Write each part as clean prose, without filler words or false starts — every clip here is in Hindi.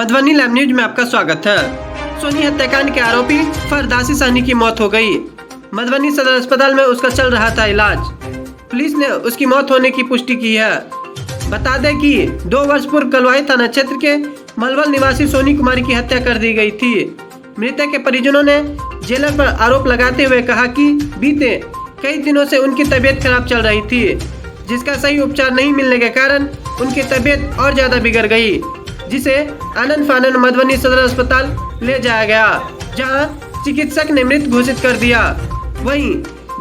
मधुबनी लाइव न्यूज में आपका स्वागत है। सोनी हत्याकांड के आरोपी फरदासी सहनी की मौत हो गई। मधुबनी सदर अस्पताल में उसका चल रहा था इलाज। पुलिस ने उसकी मौत होने की पुष्टि की है। बता दें कि 2 वर्ष पूर्व कलवाही थाना क्षेत्र के मलवल निवासी सोनी कुमारी की हत्या कर दी गई थी। मृतक के परिजनों ने जेलर पर आरोप लगाते हुए कहा कि बीते कई दिनों से उनकी तबीयत खराब चल रही थी, जिसका सही उपचार नहीं मिलने के कारण उनकी तबीयत और ज्यादा बिगड़ गई, जिसे आनंद फानन मधुबनी सदर अस्पताल ले जाया गया, जहां चिकित्सक ने मृत घोषित कर दिया। वहीं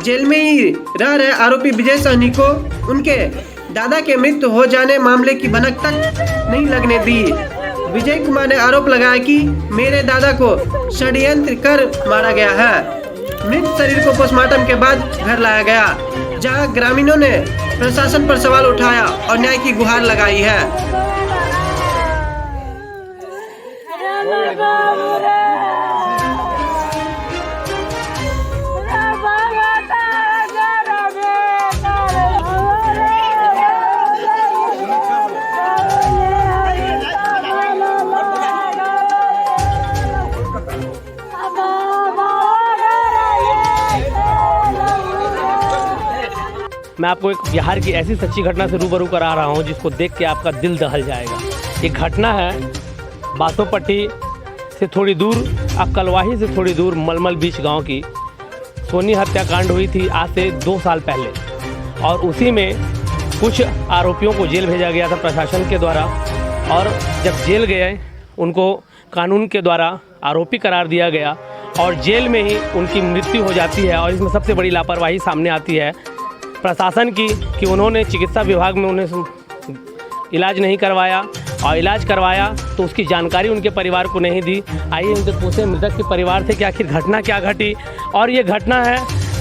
जेल में ही रह रहे आरोपी विजय सहनी को उनके दादा के मृत्यु हो जाने मामले की भनक तक नहीं लगने दी। विजय कुमार ने आरोप लगाया कि मेरे दादा को षड्यंत्र कर मारा गया है। मृत शरीर को पोस्टमार्टम के बाद घर लाया गया, जहां ग्रामीणों ने प्रशासन पर सवाल उठाया और न्याय की गुहार लगाई है। मैं आपको एक बिहार की ऐसी सच्ची घटना से रूबरू करा रहा हूं जिसको देख के आपका दिल दहल जाएगा। ये घटना है बासोपट्टी से थोड़ी दूर, कलवाही से थोड़ी दूर मलमल बीच गांव की। सोनी हत्याकांड हुई थी आज से 2 साल पहले, और उसी में कुछ आरोपियों को जेल भेजा गया था प्रशासन के द्वारा, और जब जेल गए उनको कानून के द्वारा आरोपी करार दिया गया और जेल में ही उनकी मृत्यु हो जाती है। और इसमें सबसे बड़ी लापरवाही सामने आती है प्रशासन की कि उन्होंने चिकित्सा विभाग में उन्हें इलाज नहीं करवाया, और इलाज करवाया तो उसकी जानकारी उनके परिवार को नहीं दी। आइए उनसे पूछे मृतक के परिवार से कि आखिर घटना क्या घटी। और ये घटना है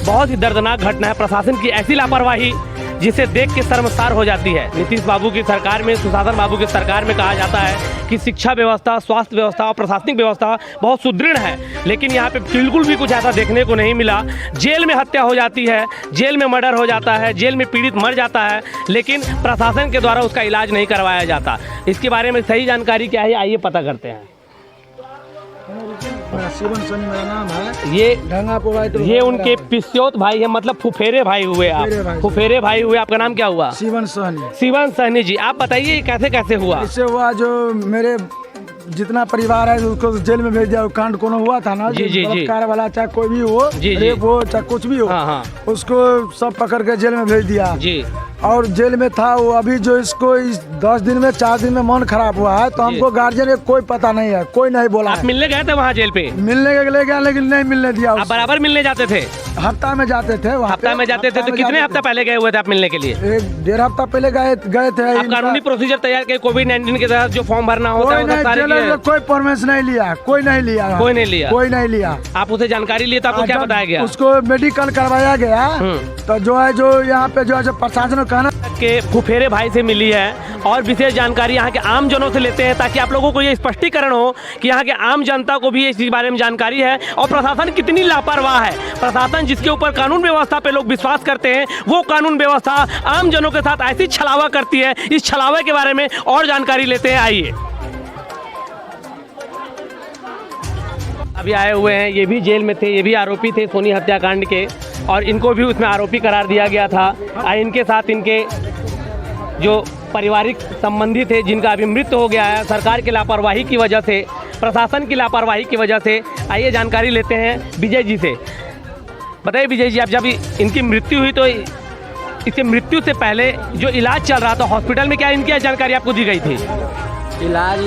बहुत ही दर्दनाक घटना है। प्रशासन की ऐसी लापरवाही जिसे देख के शर्मसार हो जाती है। नीतीश बाबू की सरकार में, सुशासन बाबू की सरकार में कहा जाता है कि शिक्षा व्यवस्था, स्वास्थ्य व्यवस्था और प्रशासनिक व्यवस्था बहुत सुदृढ़ है, लेकिन यहाँ पे बिल्कुल भी कुछ ऐसा देखने को नहीं मिला। जेल में हत्या हो जाती है, जेल में मर्डर हो जाता है, जेल में पीड़ित मर जाता है, लेकिन प्रशासन के द्वारा उसका इलाज नहीं करवाया जाता। इसके बारे में सही जानकारी क्या है, आइए पता करते हैं। शिवन सहनी मेरा नाम है। ये उनके पिस्योत भाई है, मतलब फुफेरे भाई हुए आप। फुफेरे भाई हुए। आपका नाम क्या हुआ? शिवन सहनी। शिवन सहनी जी, आप बताइए कैसे कैसे हुआ? इससे हुआ जो मेरे जितना परिवार है उसको जेल में भेज दिया। कांड कोनो हुआ था ना, बलात्कार वाला, चाहे कोई भी हो, रेप हो, चाहे कुछ भी हो, उसको सब पकड़ के जेल में भेज दिया जी। और जेल में था वो। अभी जो इसको 10 दिन में 4 दिन में मन खराब हुआ है, तो हमको गार्जियन का कोई पता नहीं है, कोई नहीं बोला। आप मिलने गए थे वहाँ जेल पे? मिलने के ले गया, लेकिन नहीं मिलने दिया। आप बराबर मिलने जाते थे? हफ्ता में जाते थे। हफ्ता में जाते थे तो कितने हफ्ता पहले गए हुए थे आप मिलने के लिए? 1.5 हफ्ता पहले गए थे। आप कानूनी प्रोसीजर तैयार किए कोविड-19 के तहत जो फॉर्म भरना होता है? कोई परमिशन नहीं लिया, कोई नहीं लिया। आप उसे जानकारी लिए तो आपको क्या बताया गया? उसको मेडिकल करवाया गया। तो जो है जो यहाँ पे जो है प्रशासन कहना के फुफेरे भाई से मिली है, और विशेष जानकारी यहाँ के आम जनों से लेते हैं, ताकि आप लोगों को ये स्पष्टीकरण हो कि यहाँ के आम जनता को भी इस बारे में जानकारी है और प्रशासन कितनी लापरवाह है। प्रशासन जिसके ऊपर कानून व्यवस्था पे लोग विश्वास करते हैं, वो कानून व्यवस्था आम जनों के साथ ऐसी छलावा करती है। इस छलावे के बारे में और जानकारी लेते हैं, आइए। अभी आए हुए हैं, ये भी जेल में थे, ये भी आरोपी थे सोनी हत्याकांड के, और इनको भी उसमें आरोपी करार दिया गया था। इनके साथ इनके जो पारिवारिक संबंधी थे, जिनका अभी मृत्यु हो गया है सरकार की लापरवाही की वजह से, प्रशासन की लापरवाही की वजह से। आइए जानकारी लेते हैं विजय जी से। बताइए विजय जी, आप जब इनकी मृत्यु हुई तो इसके मृत्यु से पहले जो इलाज चल रहा था हॉस्पिटल में, क्या इनकी जानकारी आपको दी गई थी? इलाज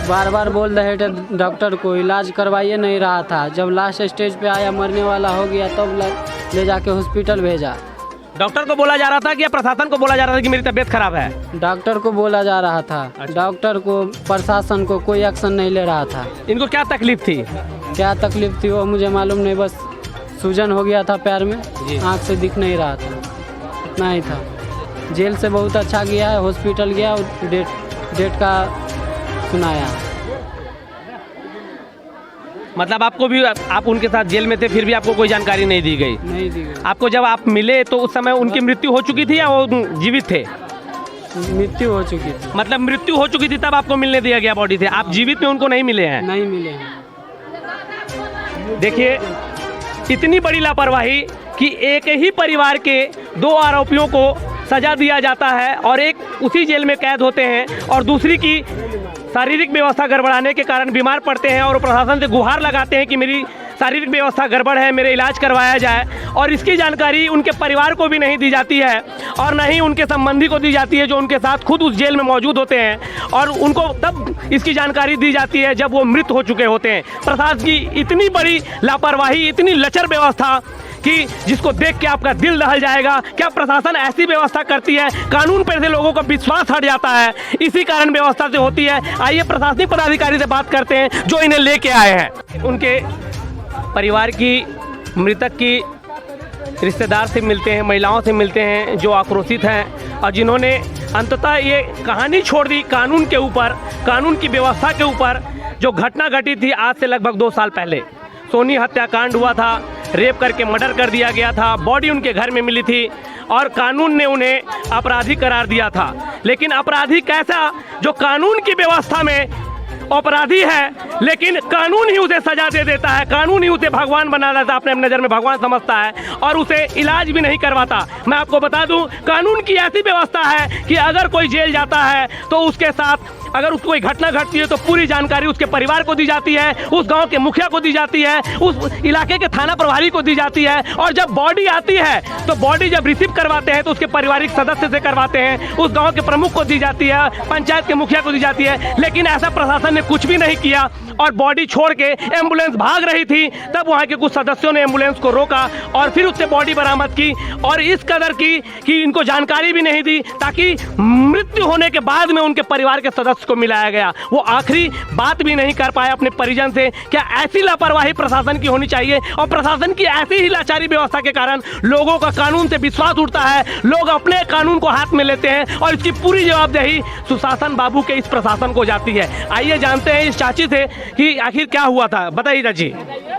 बार बार बोल रहे थे डॉक्टर को, इलाज करवाइए नहीं रहा था। जब लास्ट स्टेज पे आया, मरने वाला हो गया, तब ले जाके हॉस्पिटल भेजा। डॉक्टर को बोला जा रहा था कि प्रशासन को बोला जा रहा था कि मेरी तबीयत खराब है? डॉक्टर को बोला जा रहा था। अच्छा। डॉक्टर को, प्रशासन को कोई एक्शन नहीं ले रहा था। इनको क्या तकलीफ थी? क्या तकलीफ थी वो मुझे मालूम नहीं, बस सूजन हो गया था पैर में, आँख से दिख नहीं रहा था, इतना ही था। जेल से बहुत अच्छा गया है, हॉस्पिटल गया, डेट का सुनाया। मतलब आपको भी, आप उनके साथ जेल में थे, फिर भी आपको कोई जानकारी नहीं दी गई? नहीं दी गई। आपको जब आप मिले तो उस समय उनकी मृत्यु हो चुकी थी या वो जीवित थे? मृत्यु हो चुकी थी। मतलब मृत्यु हो चुकी थी तब आपको मिलने दिया गया बॉडी से, आप जीवित में उनको नहीं मिले हैं? नहीं मिले हैं। देखिए इतनी बड़ी लापरवाही कि एक ही परिवार के 2 आरोपियों को सजा दिया जाता है और एक उसी जेल में कैद होते हैं और दूसरी की शारीरिक व्यवस्था गड़बड़ाने के कारण बीमार पड़ते हैं और प्रशासन से गुहार लगाते हैं कि मेरी शारीरिक व्यवस्था गड़बड़ है, मेरे इलाज करवाया जाए, और इसकी जानकारी उनके परिवार को भी नहीं दी जाती है और न ही उनके संबंधी को दी जाती है जो उनके साथ खुद उस जेल में मौजूद होते हैं, और उनको तब इसकी जानकारी दी जाती है जब वो मृत हो चुके होते हैं। प्रशासन की इतनी बड़ी लापरवाही, इतनी लचर व्यवस्था कि जिसको देख के आपका दिल दहल जाएगा। क्या प्रशासन ऐसी व्यवस्था करती है? कानून पर से लोगों का विश्वास हट जाता है, इसी कारण व्यवस्था से होती है। आइए प्रशासनिक पदाधिकारी से बात करते हैं जो इन्हें लेके आए हैं। उनके परिवार की, मृतक की रिश्तेदार से मिलते हैं, महिलाओं से मिलते हैं जो आक्रोशित हैं और जिन्होंने अंततः ये कहानी छोड़ दी कानून के ऊपर, कानून की व्यवस्था के ऊपर। जो घटना घटी थी आज से लगभग 2 साल पहले, सोनी हत्याकांड हुआ था, रेप करके मर्डर कर दिया गया था, बॉडी उनके घर में मिली थी और कानून ने उन्हें अपराधी करार दिया था। लेकिन अपराधी कैसा, जो कानून की व्यवस्था में अपराधी है लेकिन कानून ही उसे सजा दे देता है, कानून ही उसे भगवान बना देता है, अपने नज़र में भगवान समझता है और उसे इलाज भी नहीं करवाता। मैं आपको बता दूं, कानून की ऐसी व्यवस्था है कि अगर कोई जेल जाता है तो उसके साथ अगर उसको कोई घटना घटती है तो पूरी जानकारी उसके परिवार को दी जाती है, उस गांव के मुखिया को दी जाती है, उस इलाके के थाना प्रभारी को दी जाती है, और जब बॉडी आती है तो बॉडी जब रिसीव करवाते हैं तो उसके पारिवारिक सदस्य से करवाते हैं, उस गांव के प्रमुख को दी जाती है, पंचायत के मुखिया को दी जाती है। लेकिन ऐसा प्रशासन ने कुछ भी नहीं किया और बॉडी छोड़ के एम्बुलेंस भाग रही थी, तब वहाँ के कुछ सदस्यों ने एम्बुलेंस को रोका और फिर उससे बॉडी बरामद की और इस कदर की कि इनको जानकारी भी नहीं दी ताकि मृत्यु होने के बाद में उनके परिवार के सदस्य को मिलाया गया। वो आखिरी बात भी नहीं कर पाए अपने परिजन से। क्या ऐसी लापरवाही प्रशासन की होनी चाहिए? और प्रशासन की ऐसी ही लाचारी व्यवस्था के कारण लोगों का कानून से विश्वास उठता है, लोग अपने कानून को हाथ में लेते हैं और इसकी पूरी जवाबदेही सुशासन बाबू के इस प्रशासन को जाती है। आइए जानते हैं इस चाची से कि आखिर क्या हुआ था, बताइए चाची।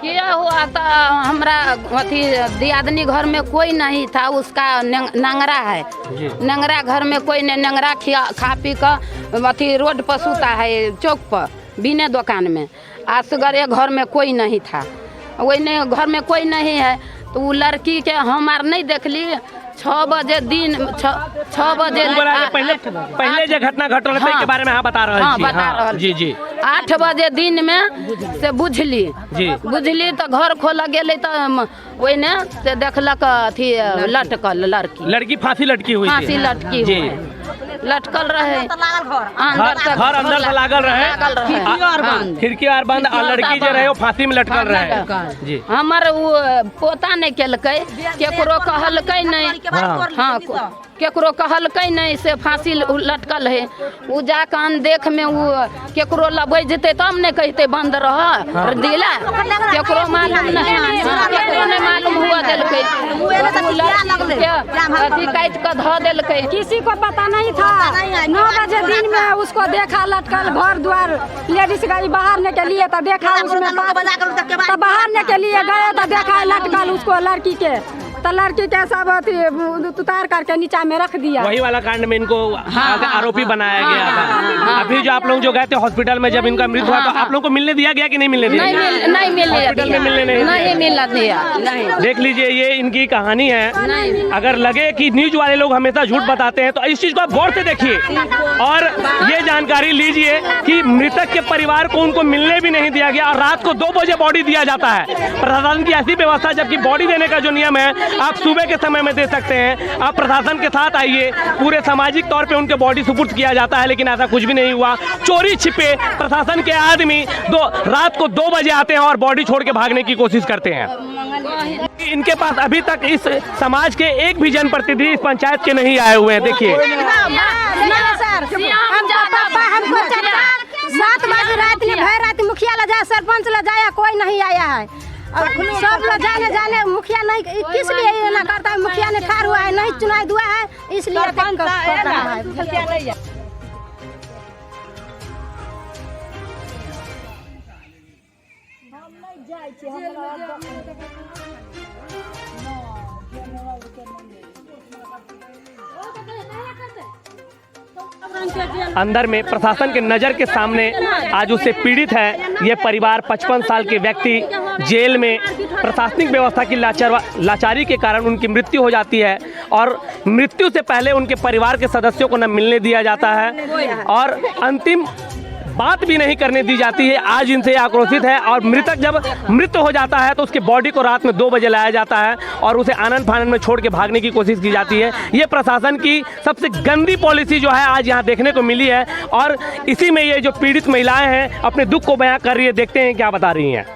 क्या हुआ था, हमारा अथी दियादनी घर में कोई नहीं था, उसका नंगरा है, नंगरा घर में कोई नहीं, नंगरा खा पी कर अथी रोड पर सूता है चौक पर बिने दुकान में। असगरे घर में कोई नहीं था, वही घर में कोई नहीं है तो वो लड़की के हमार नहीं देख ली। 6 बजे दिन 6 बजे पहले जो घटना घट रहा था के बारे में हाँ बता रहा जी जी 8 बजे दिन में से बुझली तो घर खोल गेले तो वही ने से देखलक अथी लटकल लड़की फांसी लटकी हुई, फांसी लटकी हुई लटकल रहे, घर अंदर से लागल रहे, खिड़की और बंद और लड़की जो रहे वो फांसी में लटकल रहे जी। हमार वो पोता नहीं केलकै, केकरो कहलकै नहीं, हाँ केकरो कहलकै नहीं से फांसी लटकल है। वो जाके अनदेख में वो केकरो लबै जेते तब नहीं कहते बंद रह दिला, केकरो मालूम नहीं, केकरो नहीं मालूम हुआ देलकै, अथी काट के धो देलकै, किसी को पता नहीं था। 9 बजे दिन में उसको देखा लटकल, घर द्वार लेडीज गाड़ी बहारने के लिए तो देखा, उसमें तो बहारने के लिए गए तो देखा लटकल उसको लड़की के, तो लड़की के सब उतार करके नीचा में रख दिया। वही वाला कांड में इनको आरोपी बनाया गया था। अभी जो आप लोग जो गए थे हॉस्पिटल में जब इनका मृत्यु हुआ तो आप लोग को मिलने दिया गया कि नहीं मिलने दिया? नहीं मिलने दिया। देख लीजिए ये इनकी कहानी है। अगर लगे कि न्यूज वाले लोग हमेशा झूठ बताते हैं तो इस चीज को आप गौर से देखिए और ये जानकारी लीजिए कि मृतक के परिवार को उनको मिलने भी नहीं दिया गया और रात को 2 बजे बॉडी दिया जाता है। प्रशासन की ऐसी व्यवस्था, जबकि बॉडी देने का जो नियम है आप सुबह के समय में दे सकते हैं। आप प्रशासन के साथ आइए, पूरे सामाजिक तौर पे उनके बॉडी सुपुर्द किया जाता है, लेकिन ऐसा कुछ भी नहीं हुआ। चोरी छिपे प्रशासन के आदमी रात को 2 बजे आते हैं और बॉडी छोड़ के भागने की कोशिश करते हैं। इनके पास अभी तक इस समाज के एक भी जनप्रतिनिधि इस पंचायत के नहीं आए हुए हैं। देखिए 7 बजे रात मुखिया ला जाए, सरपंच ला जाया, कोई नहीं आया है। और सब लोग जाने मुखिया नहीं, किस लिए ना करता है? मुखिया ने ठार हुआ है, नहीं चुनाव हुआ है, इसलिए अंदर में प्रशासन के नज़र के सामने आज उससे पीड़ित है ये परिवार। 55 साल के व्यक्ति जेल में प्रशासनिक व्यवस्था की लाचारी के कारण उनकी मृत्यु हो जाती है और मृत्यु से पहले उनके परिवार के सदस्यों को न मिलने दिया जाता है और अंतिम बात भी नहीं करने दी जाती है। आज इनसे आक्रोशित है और मृतक जब मृत्यु हो जाता है तो उसके बॉडी को रात में 2 बजे लाया जाता है और उसे आनंद फानंद में छोड़ के भागने की कोशिश की जाती है। ये प्रशासन की सबसे गंदी पॉलिसी जो है आज यहाँ देखने को मिली है और इसी में ये जो पीड़ित महिलाएं हैं अपने दुख को बयां कर रही है। देखते हैं क्या बता रही हैं।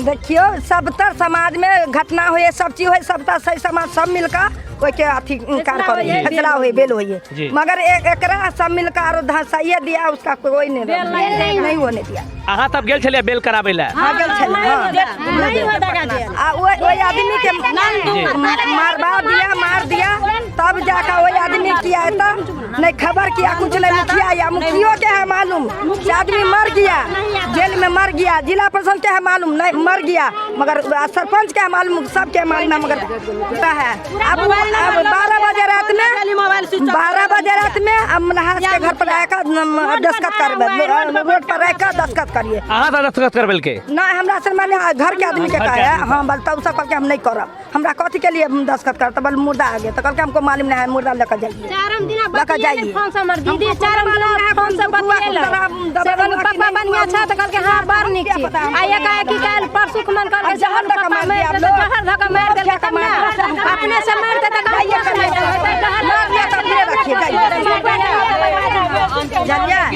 देखियो सब तर समाज में घटना हुए, सब चीज हुए, सब तर सही समाज सब मिलकर कोई के अथी फैसला हुई बेल हुई, मगर एकरा सब मिलकर धसाइए दिया, उसका कोई नहीं होने दिया। अहाँ तब गेल छलिए बेल कराबे ला? हाँ गेल छलिए। वही आदमी के मार दिया तब जाकर वही आदमी किया है, तब नहीं खबर किया कुछ नहीं। मुखिया या मुखियों के है मालूम कि आदमी मर गया, जेल में मर गया, जिला प्रशासन के है मालूम नहीं मर गया, मगर सरपंच के है मालूम, सबके मालूम मगर है। अब 12 बजे रात में अब नहाज के घर पर आकर दस्तखत कर, रोड पर रहकर दस्तखत करिए। दस्तखत कर के ना हमरा से मैंने घर के आदमी के कहा है। हाँ बोलता उस सब हम नहीं करब, हमरा कथी के लिए दस्तखत करता, बोल मुर्दा आ गया तो कल हमको मालूम नहीं है, मुर्दा लेकर जाइए, लेकर जाइए। पापा बनिया था तो कल के हाँ बार निक छी आया कहे कि कल परसों को मन कर जहर धक्का मार दिया, जहर धक्का मार देले तब ना अपने से मार के तक आइए कर मार दिया तब ले रखिए जाइए।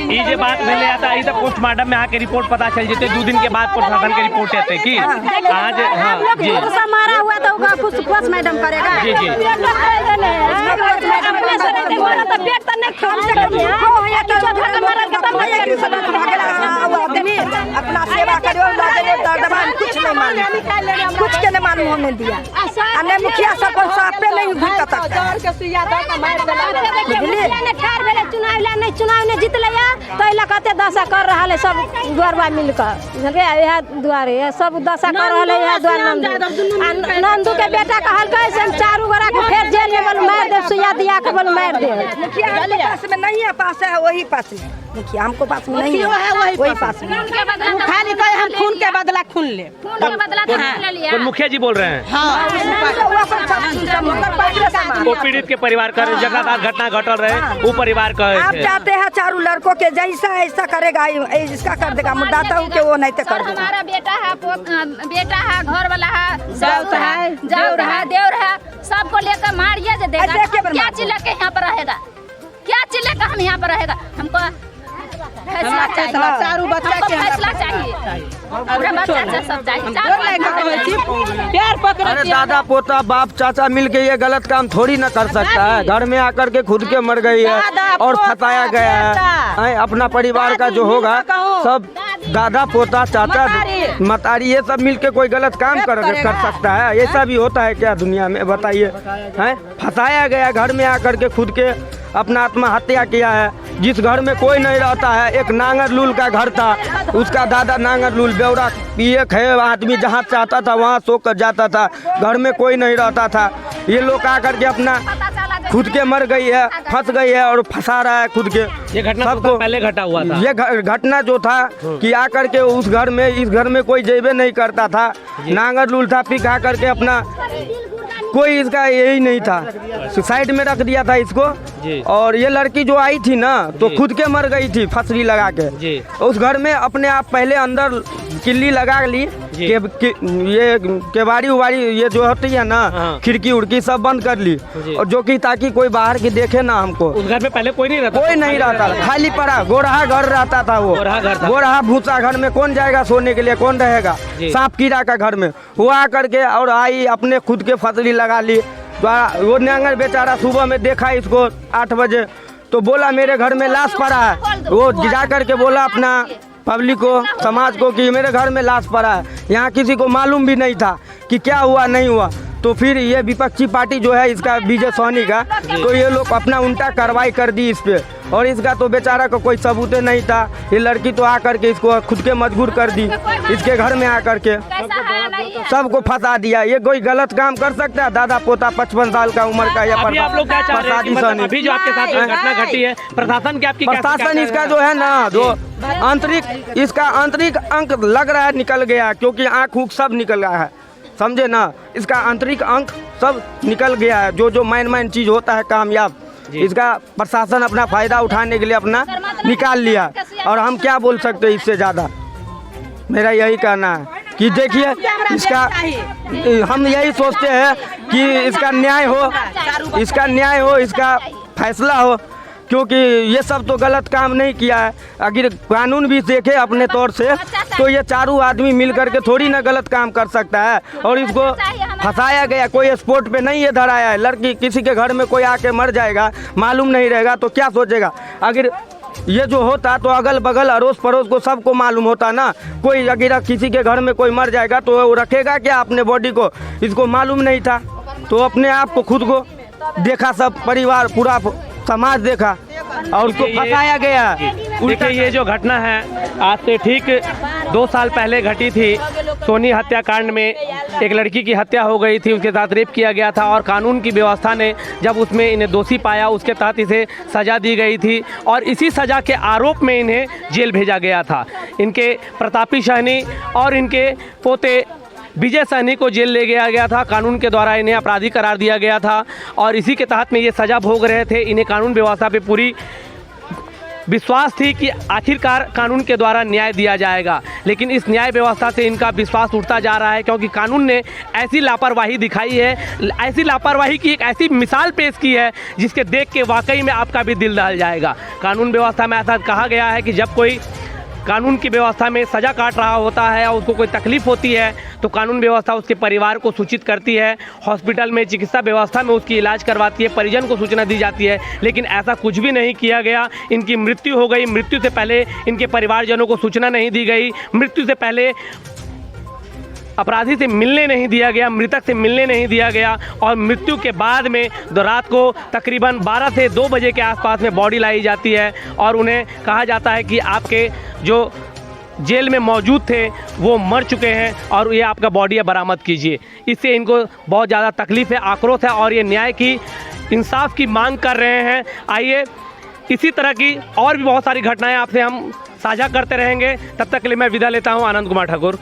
ये बात मिले आता है तो पोस्टमार्टम में आके रिपोर्ट पता चल जेते, 2 दिन के बाद प्रशासन की रिपोर्ट आते कि आज हां जी मारा हुआ तो कुछ पोस्ट मैडम करेगा। जी जी पेट तो नहीं खान से हो या कि धक्का मार के तब भैया की सब आदमी अपना सेवा करो, दर्दवान कुछ नहीं मालूम, कुछ के नहीं मालूम होने दिया। अने मुखिया सरपंच साहब पे नहीं घुटता चुनाव ने जीत लिया तो कहते दशा कर रहा है सब द्वारबा मिलकर, यह द्वारे सब दशा कर रहा है। यह द्वार नंदू के बेटा कहल से हम 4 गोरा के फिर जेल में बोल मार दे, सुइया दिया के बोल मार दे। मुखिया पास में नहीं है, पास है वही पास में, मुखिया हमको पास में नहीं है, वही पास में खाली कहे हम खून के बदला खून ले, तो मुखिया जी बोल रहे हैं वो पीड़ित के परिवार का जगह घटना घटल रहे, वो परिवार का आप चाहते हैं 4 लड़कों के जैसा ऐसा करेगा, इसका कर देगा, मुद्दाता हूँ कि वो नहीं तो कर देगा। हमारा बेटा है घर वाला है, जाऊर है, देवर है, सबको लेकर मारिए जे देगा। क्या चिल्ला के यहाँ पर रहेगा, क्या चिल्ला का हम यहाँ पर रहेगा? हमको फैसला चाहिए, फैसला चाहिए, अरे दादा पोता बाप चाचा मिलके ये गलत काम थोड़ी ना कर सकता है। घर में आकर के खुद के मर गई है और फंसाया गया है। अपना परिवार का जो होगा सब दादा पोता चाचा मतारी ये सब मिलके कोई गलत काम कर सकता है? ऐसा भी होता है क्या दुनिया में बताइए? हैं फंसाया गया, घर में आकर के खुद के अपना आत्महत्या किया है। जिस घर में कोई नहीं रहता है, एक नांगर लूल का घर था, उसका दादा नांगर लूल बेवड़ा पिए खाए आदमी जहाँ चाहता था वहाँ सो कर जाता था, घर में कोई नहीं रहता था। ये लोग आकर के अपना खुद के मर गई है, फंस गई है और फंसा रहा है खुद के। ये घटना सबको पहले घटा हुआ था। ये घटना जो था कि आकर के उस घर में, इस घर में कोई जेबे नहीं करता था, नांगर लूल था, पिघा करके अपना कोई इसका यही नहीं था, सुसाइड में रख दिया था इसको। और ये लड़की जो आई थी ना तो खुद के मर गई थी फंसरी लगा के। उस घर में अपने आप पहले अंदर किल्ली लगा ली, ये केवाड़ी उवाड़ी ये जो होती है ना, खिड़की उड़की सब बंद कर ली, और जो कि ताकि कोई बाहर की देखे ना हमको। उस घर में पहले कोई नहीं रहता, कोई नहीं रहता, खाली पड़ा गोरहा घर रहता था। वो गोरहा भूसा घर में कौन जाएगा सोने के लिए, कौन रहेगा? सांप कीड़ा का घर में वो आकर के और आई अपने खुद के फसली लगा ली। वो नांगर बेचारा सुबह में देखा इसको 8 बजे तो बोला मेरे घर में लाश पड़ा है। वो जा करके बोला अपना पब्लिक को, समाज को कि मेरे घर में लाश पड़ा है। यहाँ किसी को मालूम भी नहीं था कि क्या हुआ नहीं हुआ। तो फिर ये विपक्षी पार्टी जो है इसका विजय सोनी का, तो ये लोग अपना उल्टा कार्रवाई कर दी इस पे। और इसका तो बेचारा का कोई सबूत नहीं था, ये लड़की तो आकर के इसको खुद के मजबूर कर दी, इसके घर में आकर के सबको फंसा दिया। ये कोई गलत काम कर सकता है? दादा पोता 55 साल का उम्र का, अभी आप लोग क्या चाह रहे हैं कि मतलब अभी जो आपके साथ जो घटना घटी है, प्रशासन की आपकी प्रशासन इसका जो है ना, जो आंतरिक इसका आंतरिक अंक लग रहा है निकल गया, क्योंकि आँख ऊँख सब निकल गया है, समझे ना। इसका आंतरिक अंक सब निकल गया है, जो मेन चीज़ होता है कामयाब, इसका प्रशासन अपना फ़ायदा उठाने के लिए अपना निकाल लिया। और हम क्या बोल सकते हैं इससे ज़्यादा? मेरा यही कहना है कि देखिए इसका, हम यही सोचते हैं कि इसका न्याय हो, इसका फैसला हो, क्योंकि ये सब तो गलत काम नहीं किया है। अगर कानून भी देखे अपने तौर से, तो ये चारों आदमी मिल करके थोड़ी ना गलत काम कर सकता है। और इसको फंसाया गया, कोई स्पोर्ट पे नहीं ये धराया है। लड़की किसी के घर में कोई आके मर जाएगा, मालूम नहीं रहेगा तो क्या सोचेगा? अगर ये जो होता तो अगल बगल अड़ोस पड़ोस को सबको मालूम होता ना। कोई अगर किसी के घर में कोई मर जाएगा तो वो रखेगा क्या अपने बॉडी को? इसको मालूम नहीं था, तो अपने आप को खुद को देखा, सब परिवार पूरा समाज देखा और उसको फंसाया गया। देखिए ये जो घटना है आज से ठीक 2 साल पहले घटी थी। सोनी हत्याकांड में एक लड़की की हत्या हो गई थी, उसके साथ रेप किया गया था और कानून की व्यवस्था ने जब उसमें इन्हें दोषी पाया, उसके तहत इसे सज़ा दी गई थी और इसी सज़ा के आरोप में इन्हें जेल भेजा गया था। इनके प्रतापी सहनी और इनके पोते विजय सहनी को जेल ले गया था। कानून के द्वारा इन्हें अपराधी करार दिया गया था और इसी के तहत में ये सज़ा भोग रहे थे। इन्हें कानून व्यवस्था पे पूरी विश्वास थी कि आखिरकार कानून के द्वारा न्याय दिया जाएगा, लेकिन इस न्याय व्यवस्था से इनका विश्वास उठता जा रहा है, क्योंकि कानून ने ऐसी लापरवाही दिखाई है, ऐसी लापरवाही की एक ऐसी मिसाल पेश की है जिसके देख के वाकई में आपका भी दिल दहल जाएगा। कानून व्यवस्था में ऐसा कहा गया है कि जब कोई कानून की व्यवस्था में सज़ा काट रहा होता है और उसको कोई तकलीफ़ होती है तो कानून व्यवस्था उसके परिवार को सूचित करती है, हॉस्पिटल में चिकित्सा व्यवस्था में उसकी इलाज करवाती है, परिजन को सूचना दी जाती है। लेकिन ऐसा कुछ भी नहीं किया गया। इनकी मृत्यु हो गई, मृत्यु से पहले इनके परिवारजनों को सूचना नहीं दी गई, मृत्यु से पहले अपराधी से मिलने नहीं दिया गया, मृतक से मिलने नहीं दिया गया और मृत्यु के बाद में रात को तकरीबन 12 से 2 बजे के आसपास में बॉडी लाई जाती है और उन्हें कहा जाता है कि आपके जो जेल में मौजूद थे वो मर चुके हैं और ये आपका बॉडी बरामद कीजिए। इससे इनको बहुत ज़्यादा तकलीफ़ है, आक्रोश है और ये न्याय की, इंसाफ की मांग कर रहे हैं। आइए इसी तरह की और भी बहुत सारी घटनाएं आपसे हम साझा करते रहेंगे। तब तक के लिए मैं विदा लेता हूं। आनंद कुमार ठाकुर।